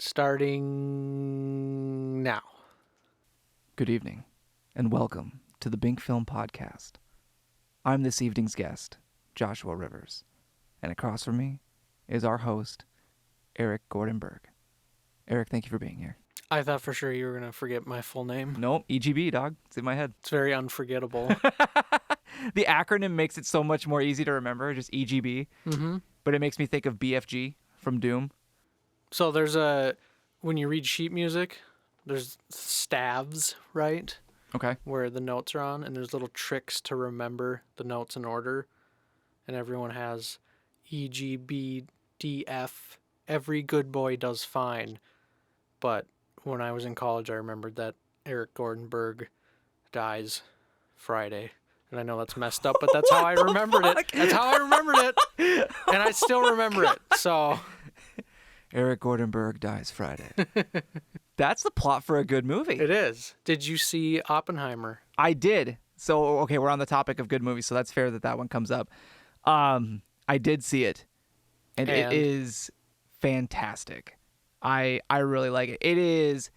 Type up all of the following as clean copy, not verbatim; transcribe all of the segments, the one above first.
Starting now. Good evening, and welcome to the Binc Film Podcast. I'm this evening's guest, Joshua Rivers, and across from me is our host, Eric Gordon Berg. Eric, thank you for being here. I thought for sure you were going to forget my full name. Nope, EGB, dog. It's in my head. It's very unforgettable. The acronym makes it so much more easy to remember, just EGB. Mm-hmm. But it makes me think of BFG from Doom. So when you read sheet music, there's staves, right? Okay. Where the notes are on, and there's little tricks to remember the notes in order. And everyone has E, G, B, D, F. Every good boy does fine. But when I was in college, I remembered that Eric Gordon Berg dies Friday. And I know that's messed up, but that's how I remembered it. That's how I remembered it. And I still remember it. So Eric Gordon Berg dies Friday. That's the plot for a good movie. it is. Did you see Oppenheimer? I did. So, okay, we're on the topic of good movies, so that's fair that one comes up. I did see it, and it is fantastic. I really like it. It is.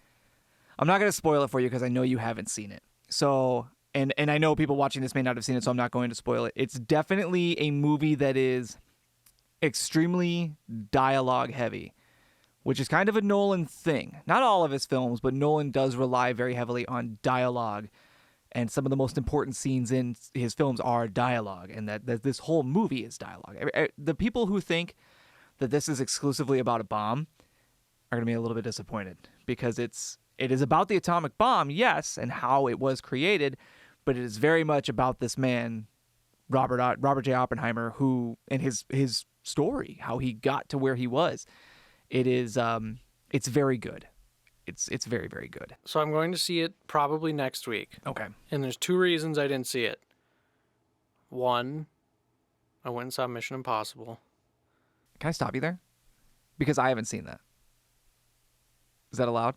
I'm not going to spoil it for you because I know you haven't seen it. So, and I know people watching this may not have seen it, so I'm not going to spoil it. It's definitely a movie that is extremely dialogue heavy, which is kind of a Nolan thing. Not all of his films, but Nolan does rely very heavily on dialogue, and some of the most important scenes in his films are dialogue, and that this whole movie is dialogue. The people who think that this is exclusively about a bomb are going to be a little bit disappointed, because it is about the atomic bomb, yes, and how it was created, but it is very much about this man, Robert J. Oppenheimer, who, and his story, how he got to where he was. It is, it's very good. It's very, very good. So I'm going to see it probably next week. Okay. And there's two reasons I didn't see it. One, I went and saw Mission Impossible. Can I stop you there? Because I haven't seen that. Is that allowed?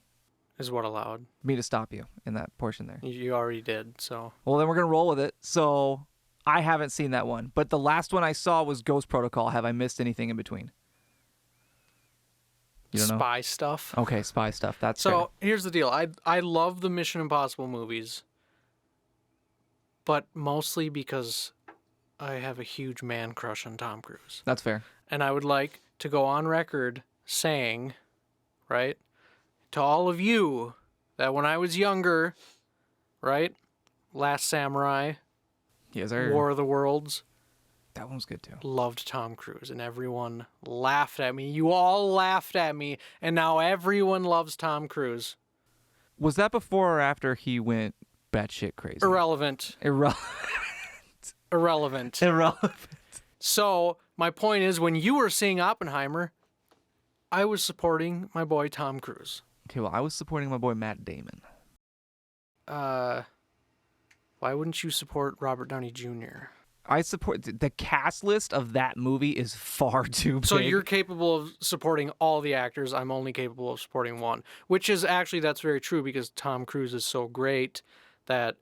Is what allowed. Me to stop you in that portion there. You already did, so. Well, then we're going to roll with it. So I haven't seen that one. But the last one I saw was Ghost Protocol. Have I missed anything in between? You don't know? Spy stuff. Okay, spy stuff. That's So fair. here's the deal. I love the Mission Impossible movies, but mostly because I have a huge man crush on Tom Cruise. That's fair. And I would like to go on record saying, right, to all of you, that when I was younger, right, Last Samurai, Yes, sir. War of the Worlds, That one was good too. loved Tom Cruise, and everyone laughed at me. You all laughed at me, and now everyone loves Tom Cruise. Was that before or after he went batshit crazy? Irrelevant. Irrelevant. Irrelevant. So my point is, when you were seeing Oppenheimer, I was supporting my boy Tom Cruise. Okay, well, I was supporting my boy Matt Damon. Why wouldn't you support Robert Downey Jr.? I support the cast list of that movie is far too big. So you're capable of supporting all the actors. I'm only capable of supporting one, which is actually, that's very true, because Tom Cruise is so great that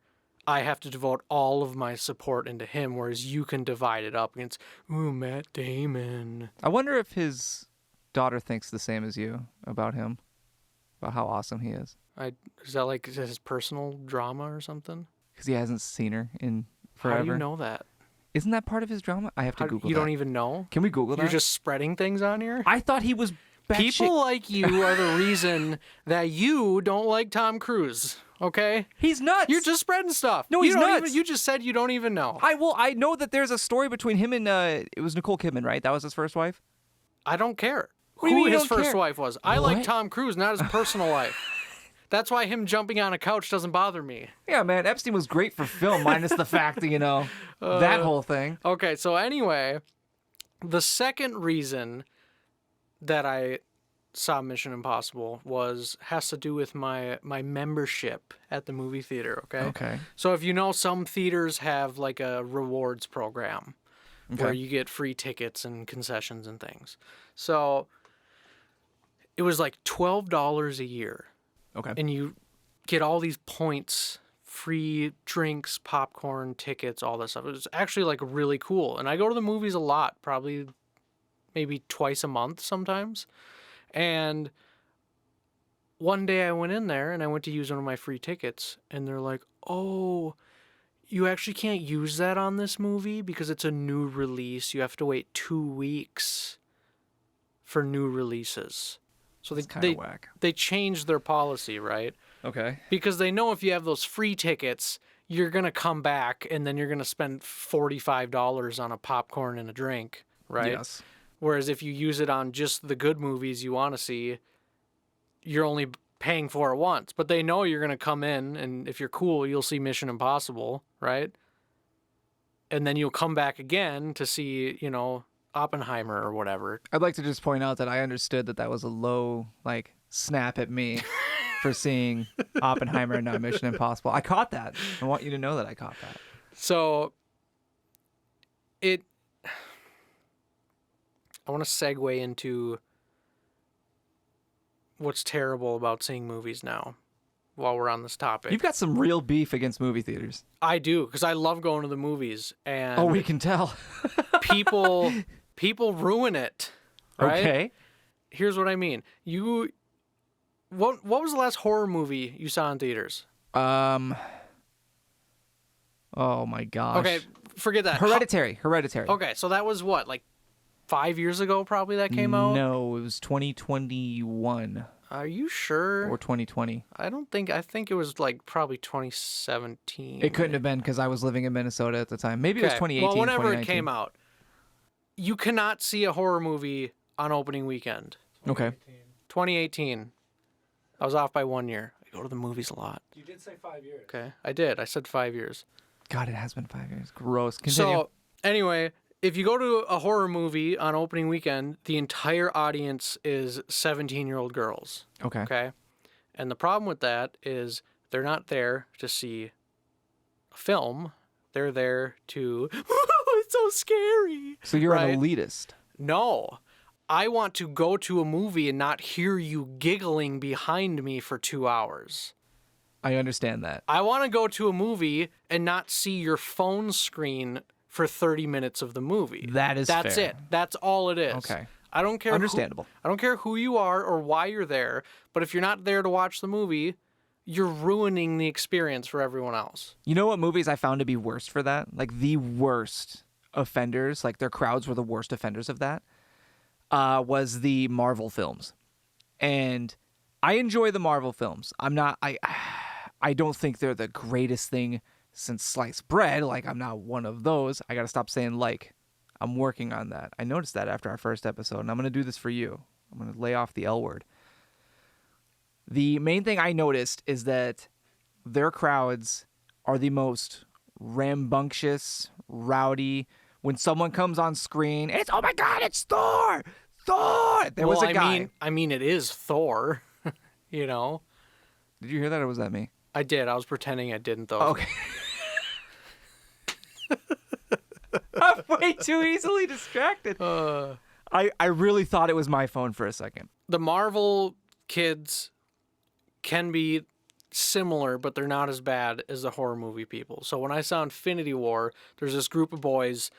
I have to devote all of my support into him, whereas you can divide it up against, ooh, Matt Damon. I wonder if his daughter thinks the same as you about him, about how awesome he is. Is that like his personal drama or something? Because he hasn't seen her in forever. How do you know that? Isn't that part of his drama? I have to Google that. You don't even know? Can we Google that? You're just spreading things on here? I thought he was People like you are the reason that you don't like Tom Cruise, okay? He's nuts. You're just spreading stuff. No, he's nuts. You just said you don't even know. I know that there's a story between him and it was Nicole Kidman, right? That was his first wife? I don't care What do you who mean you his don't first care? wife was. I like What? Tom Cruise, not his personal life. That's why him jumping on a couch doesn't bother me. Yeah, man. Epstein was great for film, minus the fact that, that whole thing. Okay, so anyway, the second reason that I saw Mission Impossible has to do with my membership at the movie theater, okay? Okay. So if you know, some theaters have like a rewards program where Okay. you get free tickets and concessions and things. So it was like $12 a year. Okay. And you get all these points, free drinks, popcorn, tickets, all this stuff. It was actually like really cool. And I go to the movies a lot, probably maybe twice a month sometimes. And one day I went in there and I went to use one of my free tickets, and they're like, "Oh, you actually can't use that on this movie because it's a new release. You have to wait 2 weeks for new releases." So That's kind of whack. they changed their policy, right? Okay. Because they know if you have those free tickets, you're going to come back and then you're going to spend $45 on a popcorn and a drink, right? Yes. Whereas if you use it on just the good movies you want to see, you're only paying for it once. But they know you're going to come in, and if you're cool, you'll see Mission Impossible, right? And then you'll come back again to see, Oppenheimer or whatever. I'd like to just point out that I understood that was a low, snap at me for seeing Oppenheimer and not Mission Impossible. I caught that. I want you to know that I caught that. So I want to segue into what's terrible about seeing movies now while we're on this topic. You've got some real beef against movie theaters. I do, because I love going to the movies, and Oh, we can tell. people ruin it, right? Okay. Here's what I mean. What was the last horror movie you saw in theaters? Oh my gosh. Okay, forget that. Hereditary. Okay, so that was what, like 5 years ago probably that came out? No, it was 2021 Are you sure? or 2020. I think it was like probably 2017. It couldn't have been because I was living in Minnesota at the time. Maybe it was 2018, Well, whenever it 2019. came out. You cannot see a horror movie on opening weekend. Okay. 2018. I was off by 1 year. I go to the movies a lot. You did say 5 years. Okay, I did. I said 5 years. God, it has been 5 years. Gross. Continue. So, anyway, if you go to a horror movie on opening weekend, the entire audience is 17-year-old girls. Okay. Okay? And the problem with that is they're not there to see a film. They're there to, it's so scary. So you're right? an elitist. No. I want to go to a movie and not hear you giggling behind me for 2 hours. I understand that. I want to go to a movie and not see your phone screen for 30 minutes of the movie. That's That's fair. it. That's all it is. Okay. I don't care. Understandable. I don't care who you are or why you're there, but if you're not there to watch the movie, you're ruining the experience for everyone else. You know what movies I found to be worst for that? Like the worst offenders, like their crowds were the worst offenders of that, was the Marvel films. And I enjoy the Marvel films. I don't think they're the greatest thing since sliced bread. Like, I'm not one of those. I got to stop saying like. I'm working on that. I noticed that after our first episode, and I'm going to do this for you. I'm going to lay off the L word. The main thing I noticed is that their crowds are the most rambunctious, rowdy. When someone comes on screen, it's, oh my God, it's Thor! Thor! There was a guy. I mean, it is Thor, you know? Did you hear that, or was that me? I did. I was pretending I didn't, though. Okay. I'm way too easily distracted. I really thought it was my phone for a second. The Marvel kids can be similar, but they're not as bad as the horror movie people. So when I saw Infinity War, there's this group of boys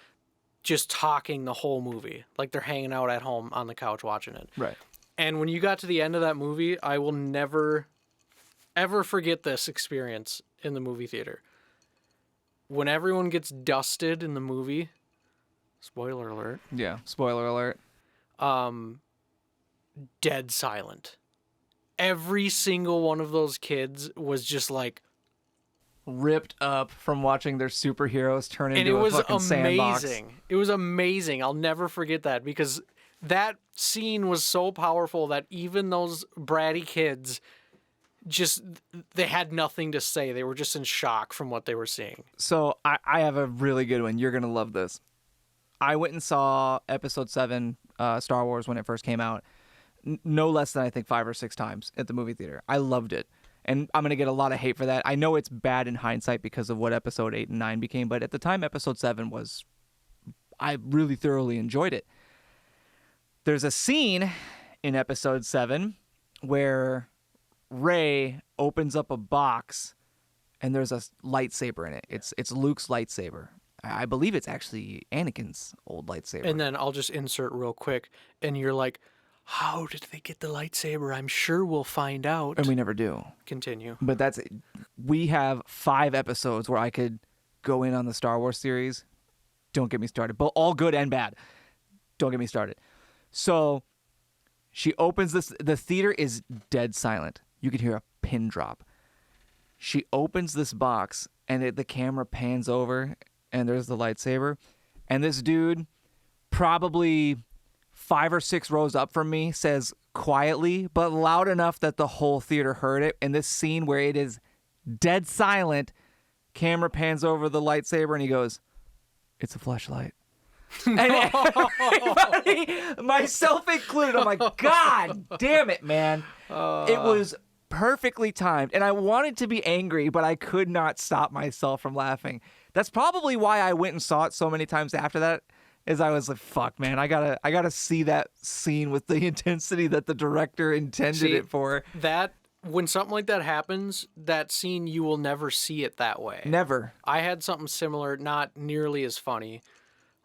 just talking the whole movie. Like they're hanging out at home on the couch watching it. Right. And when you got to the end of that movie, I will never, ever forget this experience in the movie theater. When everyone gets dusted in the movie, spoiler alert, Yeah. Spoiler alert. dead silent. Every single one of those kids was just like, Ripped up from watching their superheroes turn and into it was a fucking sandbox. amazing. It was amazing. I'll never forget that because that scene was so powerful that even those bratty kids they had nothing to say. They were just in shock from what they were seeing. So I have a really good one. You're going to love this. I went and saw Episode 7, Star Wars, when it first came out, no less than I think 5 or 6 times at the movie theater. I loved it. And I'm going to get a lot of hate for that. I know it's bad in hindsight because of what Episode 8 and 9 became, but at the time, Episode 7 was... I really thoroughly enjoyed it. There's a scene in Episode 7 where Rey opens up a box and there's a lightsaber in it. It's Luke's lightsaber. I believe it's actually Anakin's old lightsaber. And then I'll just insert real quick. And you're like, How did they get the lightsaber? I'm sure we'll find out. And we never do. Continue. But we have 5 episodes where I could go in on the Star Wars series. Don't get me started. But all good and bad. Don't get me started. So she opens this. The theater is dead silent. You could hear a pin drop. She opens this box, and the camera pans over, and there's the lightsaber. And this dude, probably 5 or 6 rows up from me, says quietly, but loud enough that the whole theater heard it. In this scene where it is dead silent, camera pans over the lightsaber, and he goes, "It's a fleshlight." And everybody, myself included, I'm like, God damn it, man. It was perfectly timed. And I wanted to be angry, but I could not stop myself from laughing. That's probably why I went and saw it so many times after that, is I was like, fuck, man, I gotta see that scene with the intensity that the director intended it for. When something like that happens, that scene, you will never see it that way. Never. I had something similar, not nearly as funny.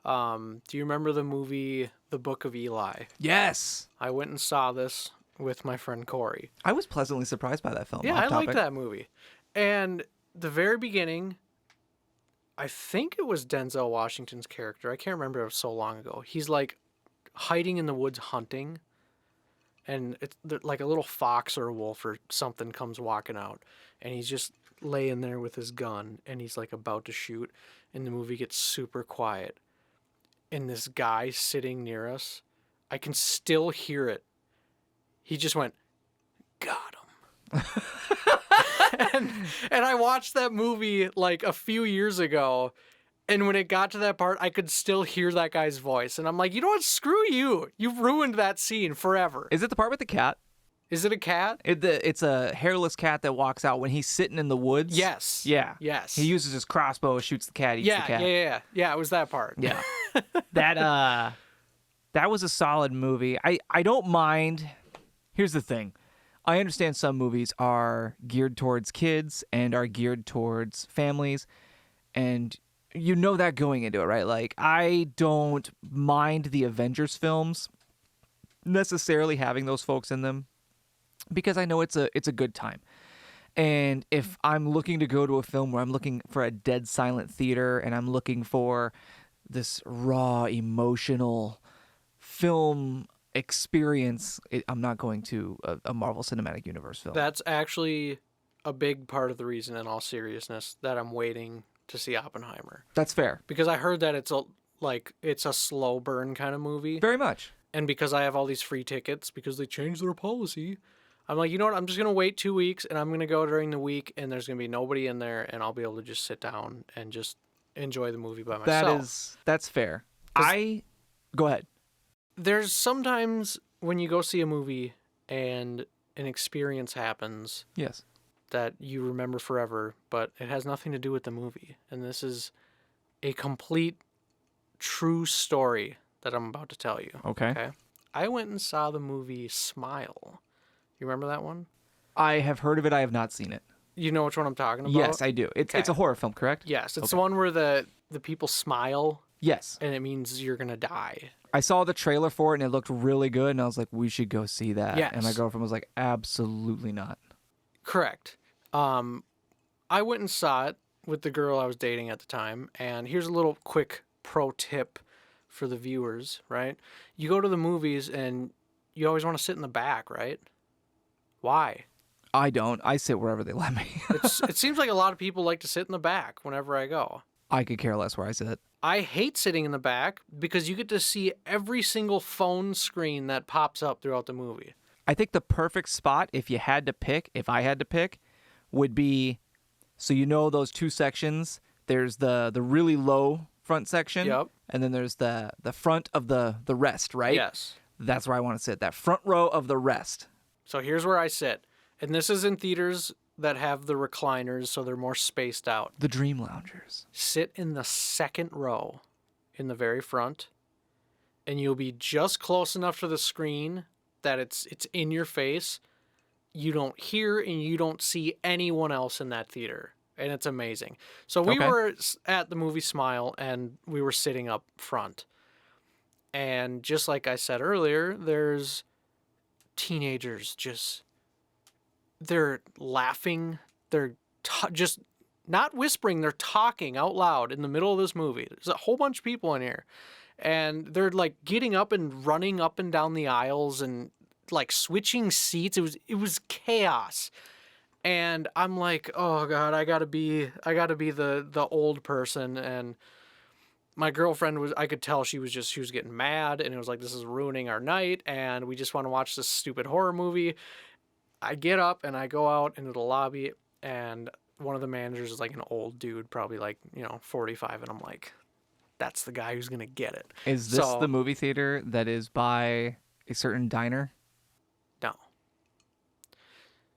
Do you remember the movie The Book of Eli? Yes. I went and saw this with my friend Corey. I was pleasantly surprised by that film. Yeah, I liked that movie. And the very beginning, I think it was Denzel Washington's character. I can't remember, it was so long ago. He's like hiding in the woods hunting. And it's like a little fox or a wolf or something comes walking out. And he's just laying there with his gun. And he's like about to shoot. And the movie gets super quiet. And this guy sitting near us, I can still hear it. He just went, "Got him." and I watched that movie like a few years ago. And when it got to that part, I could still hear that guy's voice. And I'm like, you know what? Screw you. You've ruined that scene forever. Is it the part with the cat? Is it a cat? It's a hairless cat that walks out when he's sitting in the woods. Yes. Yeah. Yes. He uses his crossbow, shoots the cat, eats the cat. Yeah, it was that part. Yeah. That was a solid movie. I don't mind. Here's the thing. I understand some movies are geared towards kids and are geared towards families, and you know that going into it, right? Like, I don't mind the Avengers films necessarily having those folks in them, because I know it's a good time. And if I'm looking to go to a film where I'm looking for a dead silent theater and I'm looking for this raw, emotional film experience, I'm not going to a Marvel Cinematic Universe film. That's actually a big part of the reason, in all seriousness, that I'm waiting to see Oppenheimer. That's fair. Because I heard that it's a slow burn kind of movie. Very much. And because I have all these free tickets, because they changed their policy, I'm like, you know what? I'm just going to wait 2 weeks, and I'm going to go during the week, and there's going to be nobody in there, and I'll be able to just sit down and just enjoy the movie by myself. That's fair. Go ahead. There's sometimes when you go see a movie and an experience happens. Yes. That you remember forever, but it has nothing to do with the movie. And this is a complete true story that I'm about to tell you. Okay. I went and saw the movie Smile. You remember that one? I have heard of it. I have not seen it. You know which one I'm talking about? Yes, I do. It's a horror film, correct? Yes, it's the one where the people smile. Yes. And it means you're going to die. I saw the trailer for it, and it looked really good, and I was like, we should go see that. Yes. And my girlfriend was like, absolutely not. Correct. I went and saw it with the girl I was dating at the time, and here's a little quick pro tip for the viewers, right? You go to the movies, and you always want to sit in the back, right? Why? I don't. I sit wherever they let me. It seems like a lot of people like to sit in the back whenever I go. I could care less where I sit. I hate sitting in the back because you get to see every single phone screen that pops up throughout the movie. I think the perfect spot, if I had to pick, would be, so you know those 2 sections. There's the really low front section. Yep. And then there's the front of the rest, right? Yes. That's where I want to sit. That front row of the rest. So here's where I sit. And this is in theaters that have the recliners, so they're more spaced out. The Dream Loungers. Sit in the second row in the very front, and you'll be just close enough to the screen that it's in your face. You don't hear and you don't see anyone else in that theater, and it's amazing. So we were at the movie Smile, and we were sitting up front. And just like I said earlier, there's teenagers just, they're laughing. They're just not whispering. They're talking out loud in the middle of this movie. There's a whole bunch of people in here. And they're like getting up and running up and down the aisles and like switching seats. It was chaos. And I'm like, oh God, I gotta be the old person. And my girlfriend I could tell she was getting mad, and it was like, this is ruining our night, and we just want to watch this stupid horror movie. I get up and I go out into the lobby, and one of the managers is like an old dude, probably like, 45. And I'm like, that's the guy who's going to get it. Is this the movie theater that is by a certain diner? No.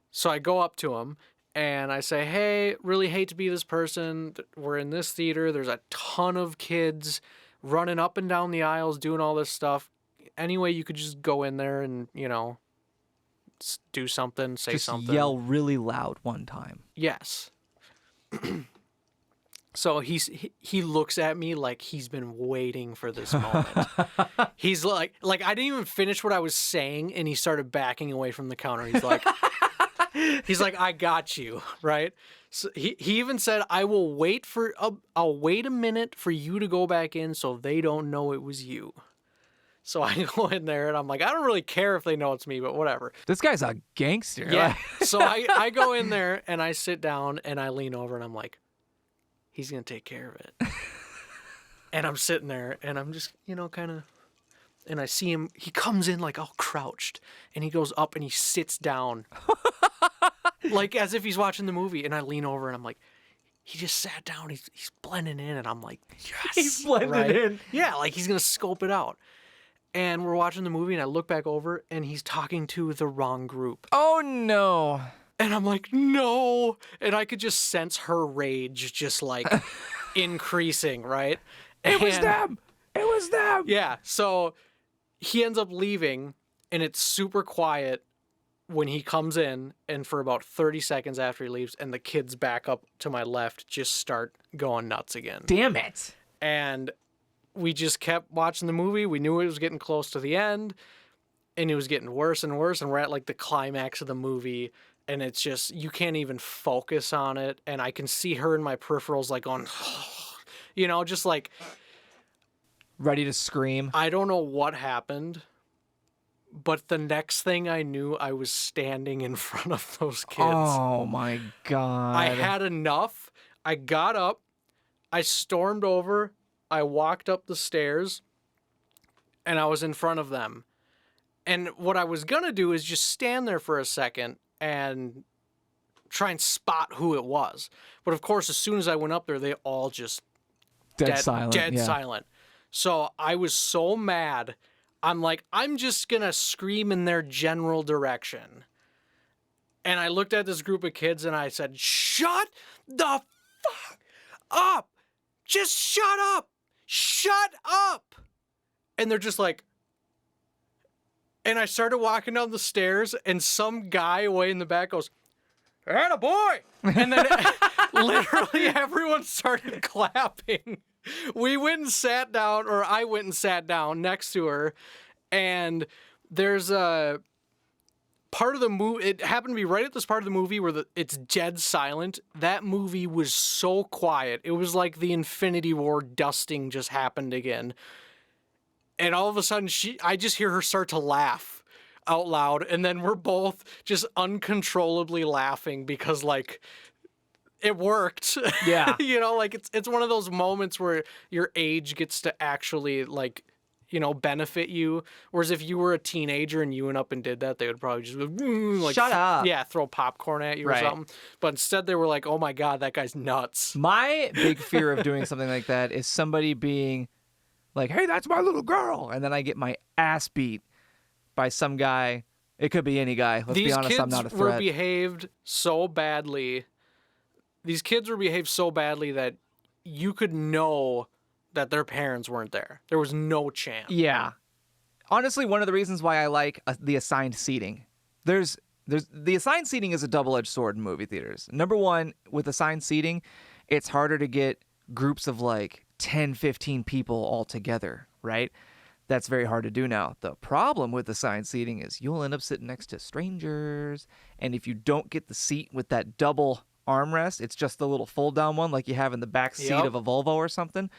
So I go up to him and I say, hey, really hate to be this person. We're in this theater. There's a ton of kids running up and down the aisles, doing all this stuff. Anyway, you could just go in there and, do something, say just something. Yell really loud one time. Yes. So he looks at me like he's been waiting for this moment. He's like I didn't even finish what I was saying, and he started backing away from the counter. He's like, I got you, right? So he even said, I'll wait a minute for you to go back in so they don't know it was you. So I go in there and I'm like, I don't really care if they know it's me, but whatever. This guy's a gangster. Yeah. So I go in there and I sit down and I lean over and I'm like, he's going to take care of it. And I'm sitting there and I'm just, kind of, and I see him, he comes in like all crouched and he goes up and he sits down like as if he's watching the movie. And I lean over and I'm like, he just sat down. He's blending in. And I'm like, yes. He's blending in. Yeah. Like he's going to scope it out. And we're watching the movie and I look back over and he's talking to the wrong group. Oh no. And I'm like, no. And I could just sense her rage just like increasing, right? It was them. It was them. Yeah. So he ends up leaving and it's super quiet when he comes in, and for about 30 seconds after he leaves, and the kids back up to my left just start going nuts again. Damn it. And we just kept watching the movie. We knew it was getting close to the end, and it was getting worse and worse, and we're at like the climax of the movie, and it's just, you can't even focus on it, and I can see her in my peripherals like going, just like... ready to scream. I don't know what happened, but the next thing I knew, I was standing in front of those kids. Oh my God. I had enough. I got up. I stormed over. I walked up the stairs. And I was in front of them. And what I was going to do is just stand there for a second and try and spot who it was. But of course, as soon as I went up there, they all just... Dead silent. So I was so mad. I'm like, I'm just going to scream in their general direction. And I looked at this group of kids and I said, shut the fuck up. Just shut up. Shut up. And they're just like, and I started walking down the stairs and some guy way in the back goes, "Atta boy." And then literally everyone started clapping. We went and sat down, or I went and sat down next to her, and there's a part of the movie, it happened to be right at this part of the movie where it's dead silent. That movie was so quiet. It was like the Infinity War dusting just happened again. And all of a sudden, I just hear her start to laugh out loud, and then we're both just uncontrollably laughing because, like, it worked. Yeah. Like it's one of those moments where your age gets to actually like, benefit you. Whereas if you were a teenager and you went up and did that, they would probably just like, shut up. Yeah, throw popcorn at you or something. But instead they were like, oh my God, that guy's nuts. My big fear of doing something like that is somebody being like, hey, that's my little girl. And then I get my ass beat by some guy. It could be any guy. Let's be honest, I'm not a threat. These kids were behaved so badly. These kids were behaved so badly that you could know that their parents weren't there. There was no chance. Yeah. Honestly, one of the reasons why I like the assigned seating. There's the assigned seating is a double-edged sword in movie theaters. Number one, with assigned seating, it's harder to get groups of like 10, 15 people all together, right? That's very hard to do now. The problem with assigned seating is you'll end up sitting next to strangers, and if you don't get the seat with that double armrest, it's just the little fold-down one like you have in the back seat Yep. of a Volvo or something.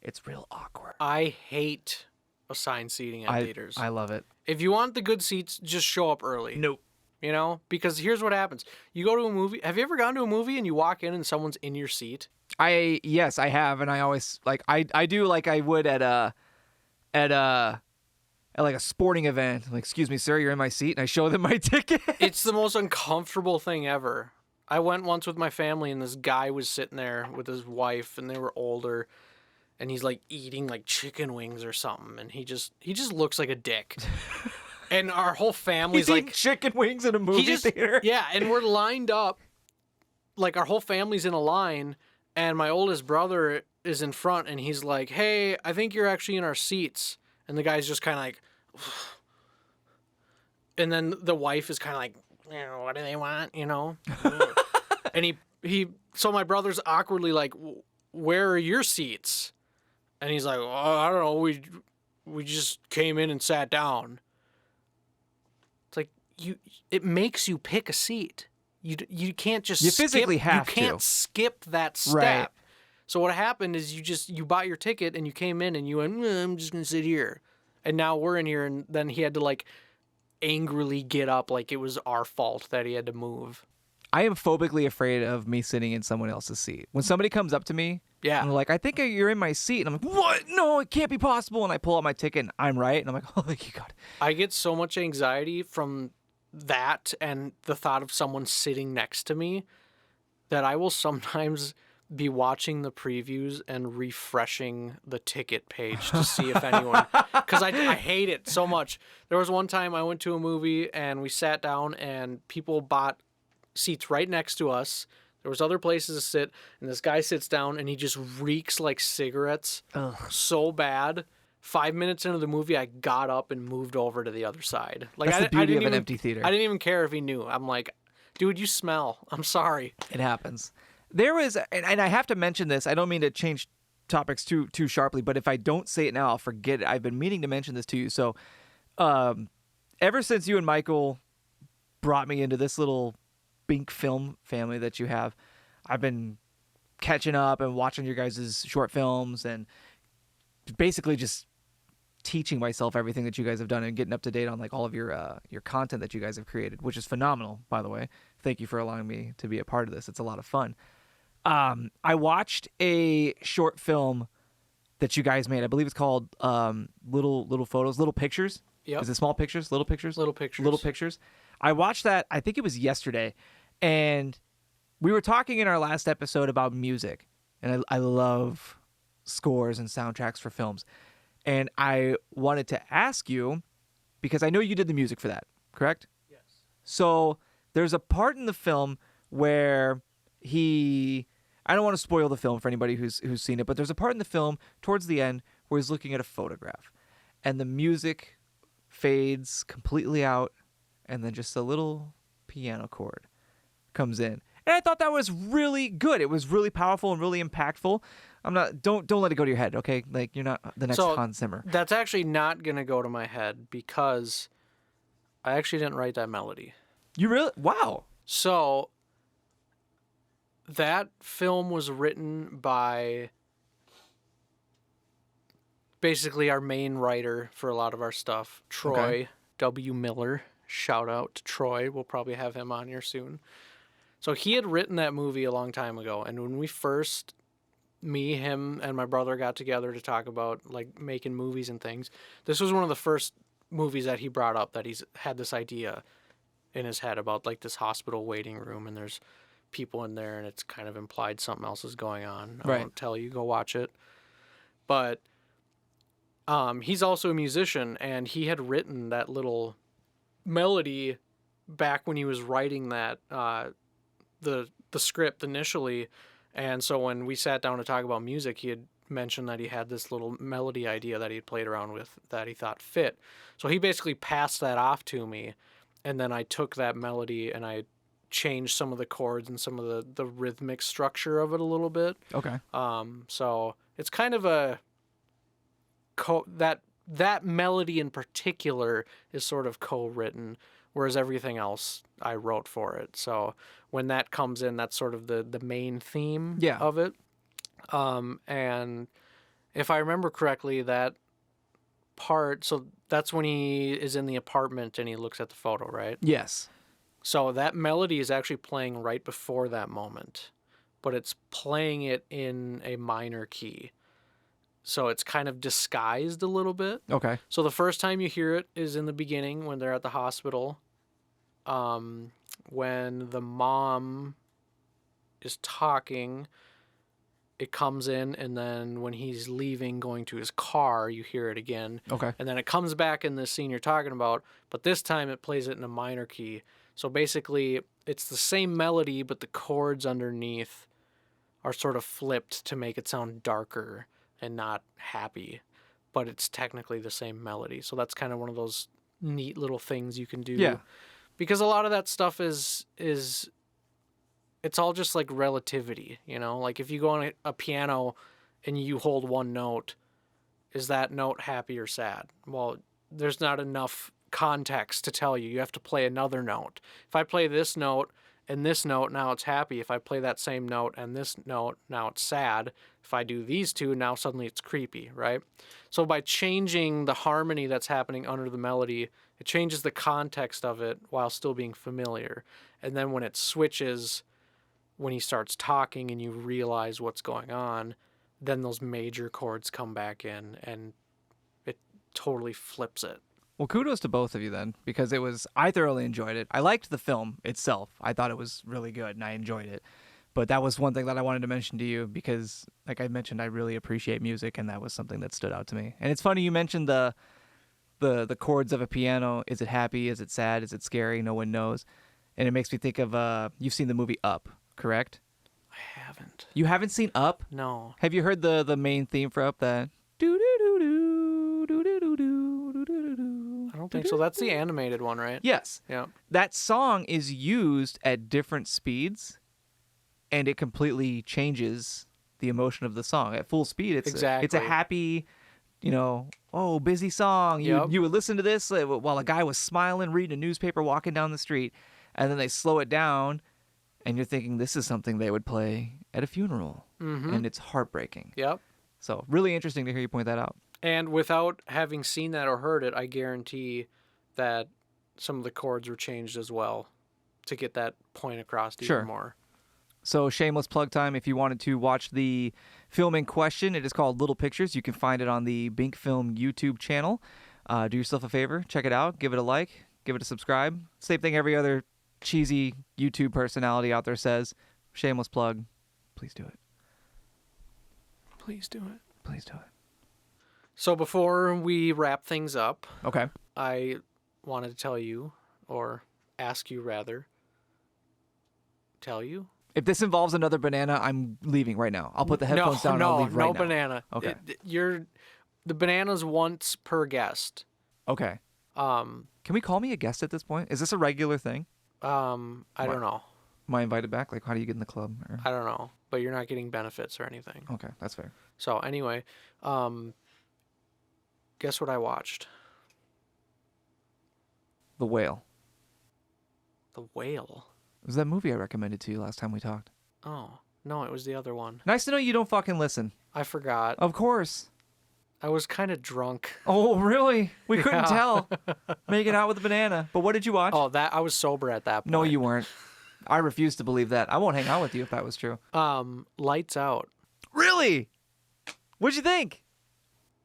It's real awkward. I hate assigned seating at theaters. I love it. If you want the good seats, just show up early. Nope. You know, because here's what happens. You go to a movie. Have you ever gone to a movie and you walk in and someone's in your seat? Yes, I have, and I always like I do like I would at like a sporting event. Like, excuse me, sir, you're in my seat, and I show them my ticket. It's the most uncomfortable thing ever. I went once with my family, and this guy was sitting there with his wife, and they were older, and he's like eating like chicken wings or something, and he just looks like a dick. And our whole family's He's like eating chicken wings in a movie theater. Yeah, and we're lined up, like our whole family's in a line, and my oldest brother is in front, and he's like, "Hey, I think you're actually in our seats." And the guy's just kind of like, and then the wife is kind of like, you know, what do they want, you know? And so my brother's awkwardly like, where are your seats? And he's like, oh, I don't know, we just came in and sat down. It's like, it makes you pick a seat. You can't just You physically have you can't to. skip that step. Right. So what happened is you bought your ticket and you came in and you went, I'm just gonna sit here. And now we're in here, and then he had to like angrily get up like it was our fault that he had to move. I am phobically afraid of me sitting in someone else's seat. When somebody comes up to me, Yeah. and they're like, I think you're in my seat. And I'm like, what? No, it can't be possible. And I pull out my ticket and I'm right. And I'm like, oh, thank you, God. I get so much anxiety from that and the thought of someone sitting next to me that I will sometimes be watching the previews and refreshing the ticket page to see if anyone, because I hate it so much. There was one time I went to a movie and we sat down and people bought seats right next to us. There was other places to sit, and this guy sits down and he just reeks like cigarettes. Ugh. So bad. 5 minutes into the movie, I got up and moved over to the other side. Like, That's the beauty of an even, empty theater. I didn't even care if he knew. I'm like, dude, you smell. I'm sorry. It happens. There was, and I have to mention this. I don't mean to change topics too sharply, but if I don't say it now, I'll forget it. I've been meaning to mention this to you. So, ever since you and Michael brought me into this little Binc film family that you have, I've been catching up and watching your guys' short films and basically just teaching myself everything that you guys have done and getting up to date on like all of your content that you guys have created, which is phenomenal, by the way. Thank you for allowing me to be a part of this. It's a lot of fun. I watched a short film that you guys made. I believe it's called Little Photos, Little Pictures. Yep. Is it small pictures? Little pictures? Little pictures. Little pictures. I watched that, I think it was yesterday, and we were talking in our last episode about music, and I love scores and soundtracks for films. And I wanted to ask you, because I know you did the music for that, correct? Yes. So there's a part in the film where I don't want to spoil the film for anybody who's seen it, but there's a part in the film towards the end where he's looking at a photograph, and the music fades completely out, and then just a little piano chord comes in. And I thought that was really good. It was really powerful and really impactful. Don't let it go to your head, okay? Like, you're not the next Hans Zimmer. That's actually not gonna go to my head because I actually didn't write that melody. You really? Wow. So that film was written by basically our main writer for a lot of our stuff, Troy W. Miller. Shout out to Troy. We'll probably have him on here soon. So he had written that movie a long time ago, and when we first, him, and my brother got together to talk about like making movies and things, this was one of the first movies that he brought up, that he's had this idea in his head about like this hospital waiting room, and there's people in there, and it's kind of implied something else is going on. I won't tell you, go watch it. But he's also a musician, and he had written that little melody back when he was writing that the script initially. And so when we sat down to talk about music, he had mentioned that he had this little melody idea that he had played around with that he thought fit. So he basically passed that off to me, and then I took that melody and I changed some of the chords and some of the rhythmic structure of it a little bit. Okay. So it's kind of that that melody in particular is sort of co-written, whereas everything else I wrote for it. So when that comes in, that's sort of the main theme Yeah. of it. And if I remember correctly, that part, so that's when he is in the apartment and he looks at the photo, right? Yes. So that melody is actually playing right before that moment, but it's playing it in a minor key. So it's kind of disguised a little bit. Okay. So the first time you hear it is in the beginning when they're at the hospital. When the mom is talking, it comes in, and then when he's leaving, going to his car, you hear it again. Okay. And then it comes back in this scene you're talking about, but this time it plays it in a minor key. So basically, it's the same melody, but the chords underneath are sort of flipped to make it sound darker and not happy. But it's technically the same melody. So that's kind of one of those neat little things you can do. Yeah. Because a lot of that stuff is it's all just like relativity, you know? Like if you go on a piano and you hold one note, is that note happy or sad? Well, there's not enough context to tell you. You have to play another note. If I play this note and this note, now it's happy. If I play that same note and this note, now it's sad. If I do these two, now suddenly it's creepy, right? So by changing the harmony that's happening under the melody, it changes the context of it while still being familiar. And then when it switches, when he starts talking and you realize what's going on, then those major chords come back in and it totally flips it. Well, kudos to both of you then, because I thoroughly enjoyed it. I liked the film itself. I thought it was really good and I enjoyed it. But that was one thing that I wanted to mention to you because, like I mentioned, I really appreciate music, and that was something that stood out to me. And it's funny you mentioned the chords of a piano. Is it happy? Is it sad? Is it scary? No one knows. And it makes me think of you've seen the movie Up, correct? I haven't. You haven't seen Up? No. Have you heard the main theme for Up? That do do do do do do do do do do. I don't think so. That's the animated one, right? Yes. Yeah. That song is used at different speeds, and it completely changes the emotion of the song. At full speed, it's a happy, busy song. You would listen to this while a guy was smiling, reading a newspaper, walking down the street, and then they slow it down, and you're thinking this is something they would play at a funeral, and it's heartbreaking. Yep. So really interesting to hear you point that out. And without having seen that or heard it, I guarantee that some of the chords were changed as well to get that point across even more. So shameless plug time. If you wanted to watch the film in question, it is called Little Pictures. You can find it on the Binc Film YouTube channel. Do yourself a favor. Check it out. Give it a like. Give it a subscribe. Same thing every other cheesy YouTube personality out there says. Shameless plug. Please do it. Please do it. Please do it. So before we wrap things up, okay, I wanted to tell you, or ask you rather, tell you? If this involves another banana, I'm leaving right now. I'll put the headphones down and I'll leave right now. No banana. Okay. The banana's once per guest. Okay. Can we call me a guest at this point? Is this a regular thing? I don't know. Am I invited back? Like, how do you get in the club? Or... I don't know, but you're not getting benefits or anything. Okay, that's fair. So anyway, guess what I watched? The Whale. The Whale? It was that movie I recommended to you last time we talked. Oh, no, it was the other one. Nice to know you don't fucking listen. I forgot. Of course. I was kind of drunk. Oh, really? We couldn't tell. Making out with a banana. But what did you watch? Oh, I was sober at that point. No, you weren't. I refuse to believe that. I won't hang out with you if that was true. Lights Out. Really? What'd you think?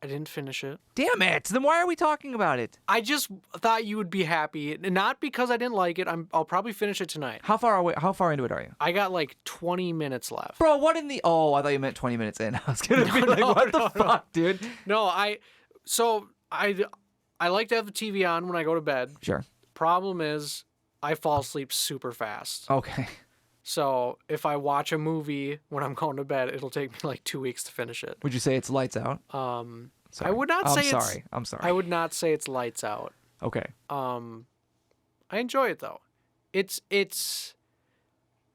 I didn't finish it. Damn it. Then why are we talking about it? I just thought you would be happy. Not because I didn't like it. I'll probably finish it tonight. How far into it are you? I got like 20 minutes left. Bro, what in the... Oh, I thought you meant 20 minutes in. I was going to be like, what the fuck, dude? No, I like to have the TV on when I go to bed. Sure. Problem is, I fall asleep super fast. Okay. So if I watch a movie when I'm going to bed, it'll take me like 2 weeks to finish it. Would you say it's Lights Out? I would not say I'm sorry. I would not say it's Lights Out. Okay. I enjoy it though. It's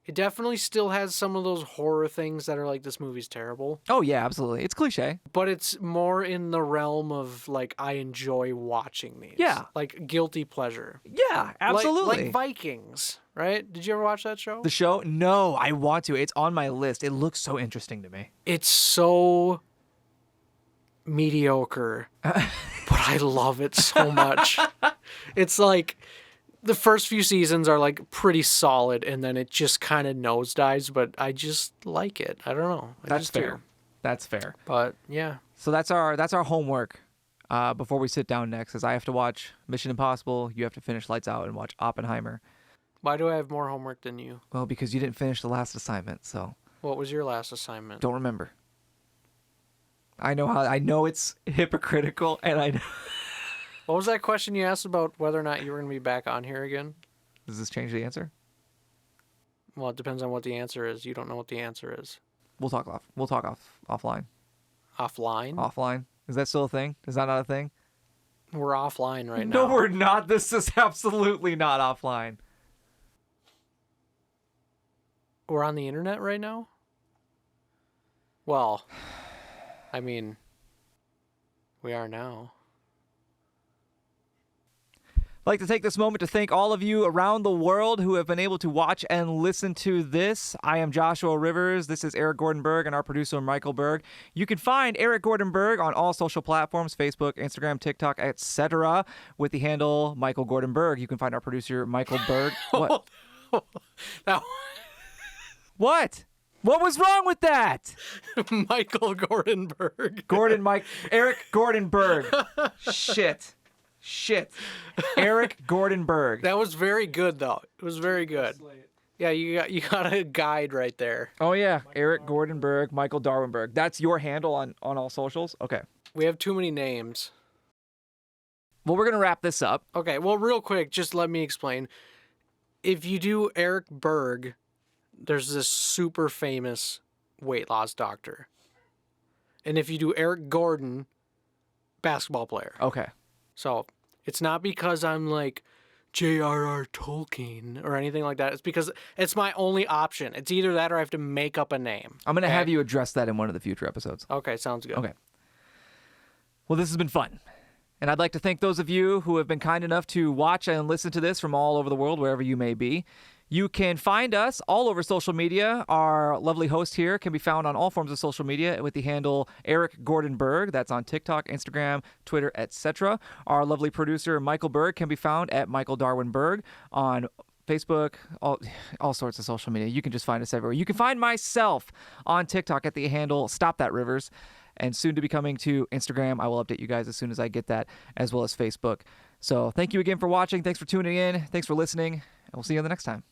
It definitely still has some of those horror things that are like, this movie's terrible. Oh yeah, absolutely. It's cliche. But it's more in the realm of like, I enjoy watching these. Yeah. Like guilty pleasure. Yeah, absolutely. Like Vikings, right? Did you ever watch that show? The show? No, I want to. It's on my list. It looks so interesting to me. It's so mediocre, but I love it so much. It's like the first few seasons are like pretty solid, and then it just kind of nosedives, but I just like it. I don't know. That's fair. That's fair. But yeah. So that's our homework before we sit down next, is I have to watch Mission Impossible, you have to finish Lights Out and watch Oppenheimer. Why do I have more homework than you? Well, because you didn't finish the last assignment, so. What was your last assignment? Don't remember. I know it's hypocritical, and I know. What was that question you asked about whether or not you were going to be back on here again? Does this change the answer? Well, it depends on what the answer is. You don't know what the answer is. We'll talk offline. Offline? Offline? Is that still a thing? Is that not a thing? We're offline right now. No, we're not. This is absolutely not offline. We're on the internet right now? Well, I mean, we are now. I'd like to take this moment to thank all of you around the world who have been able to watch and listen to this. I am Joshua Rivers. This is Eric Gordon Berg and our producer, Michael Berg. You can find Eric Gordon Berg on all social platforms, Facebook, Instagram, TikTok, etc., with the handle Michael Gordon Berg. You can find our producer, Michael Berg. What? Now, What? What was wrong with that? Michael Gordon Berg. Eric Gordon Berg. Shit. Eric Gordon Berg. That was very good, though. It was very good. Yeah, you got a guide right there. Oh, yeah. Eric Gordon Berg, Michael Darwin Berg. That's your handle on all socials? Okay. We have too many names. Well, we're going to wrap this up. Okay, well, real quick, just let me explain. If you do Eric Berg, there's this super famous weight loss doctor. And if you do Eric Gordon, basketball player. Okay. So it's not because I'm like J.R.R. Tolkien or anything like that. It's because it's my only option. It's either that or I have to make up a name. I'm going to have you address that in one of the future episodes. Okay, sounds good. Okay. Well, this has been fun. And I'd like to thank those of you who have been kind enough to watch and listen to this from all over the world, wherever you may be. You can find us all over social media. Our lovely host here can be found on all forms of social media with the handle Eric Gordon Berg. That's on TikTok, Instagram, Twitter, etc. Our lovely producer, Michael Berg, can be found at Michael Darwin Berg on Facebook, all sorts of social media. You can just find us everywhere. You can find myself on TikTok at the handle Stop That Rivers, and soon to be coming to Instagram. I will update you guys as soon as I get that, as well as Facebook. So thank you again for watching. Thanks for tuning in. Thanks for listening. And we'll see you the next time.